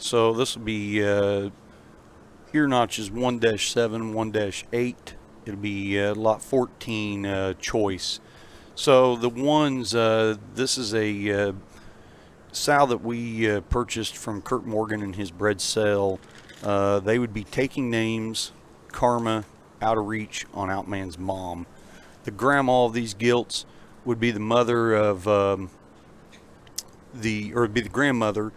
So this will be ear notches 1-7, 1-8. It'll be lot 14 choice. So the ones, this is a sow that we purchased from Kurt Morgan in his bred sale. They would be taking names, Karma, Out of Reach on Outman's mom. The grandma of these gilts would be the mother of it'd be the grandmother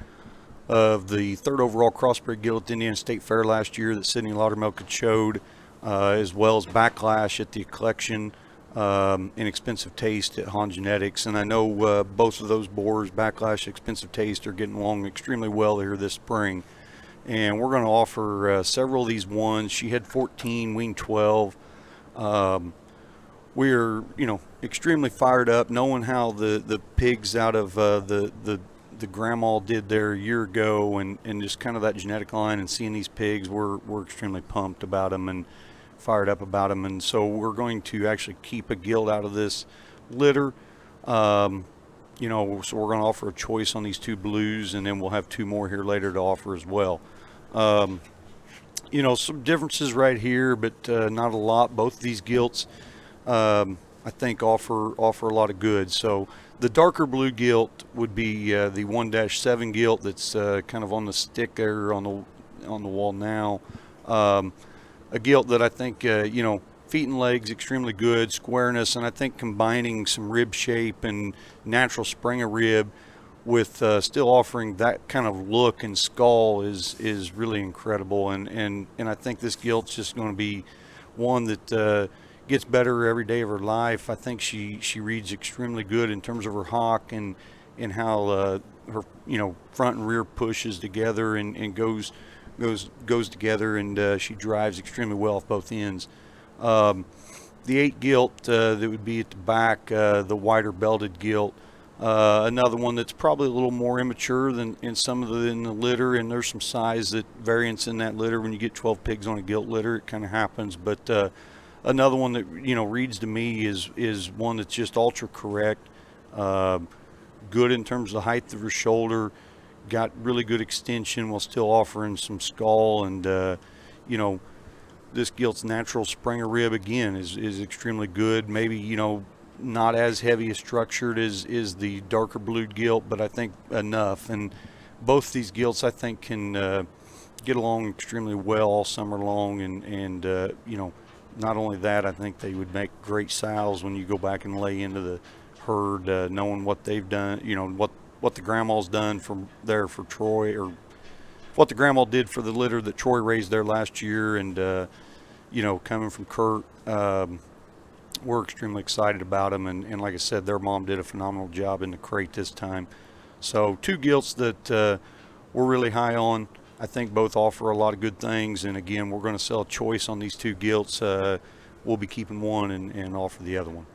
of the third overall crossbred gilt at the Indiana State Fair last year that Sydney Laudermilk had showed, as well as Backlash at the collection, Inexpensive Taste at Han Genetics. And I know both of those boars, Backlash, Expensive Taste, are getting along extremely well here this spring. And we're going to offer several of these ones. She had 14, weaned 12. We're, extremely fired up knowing how the pigs out of the grandma did there a year ago, and just kind of that genetic line, and seeing these pigs, we're extremely pumped about them and fired up about them. And so we're going to actually keep a gilt out of this litter. So we're going to offer a choice on these two blues, and then we'll have two more here later to offer as well. Some differences right here, but not a lot. Both of these gilts, I think, offer a lot of good. So the darker blue gilt would be the 1-7 gilt that's kind of on the stick there on the wall now. A gilt that I think, feet and legs extremely good, squareness, and I think combining some rib shape and natural spring of rib with still offering that kind of look and skull is really incredible. And I think this gilt's just going to be one that gets better every day of her life. I think she reads extremely good in terms of her hock and how her front and rear pushes together and goes together, and she drives extremely well off both ends. The 8 gilt that would be at the back, the wider belted gilt, another one that's probably a little more immature than in some of in the litter, and there's some size variance in that litter. When you get 12 pigs on a gilt litter, it kind of happens. But another one that reads to me is one that's just ultra correct, good in terms of the height of her shoulder, got really good extension while still offering some skull, and this gilt's natural Springer rib again is extremely good. Maybe not as heavy as structured as the darker blued gilt, but I think enough. And both these gilts I think can get along extremely well all summer long, and not only that, I think they would make great sows when you go back and lay into the herd, knowing what they've done, what the grandma's done for Troy, or what the grandma did for the litter that Troy raised there last year. And coming from Kurt, we're extremely excited about them, and like I said, their mom did a phenomenal job in the crate this time. So two gilts that we're really high on. I think both offer a lot of good things, and again, we're going to sell a choice on these two gilts. We'll be keeping one and offer the other one.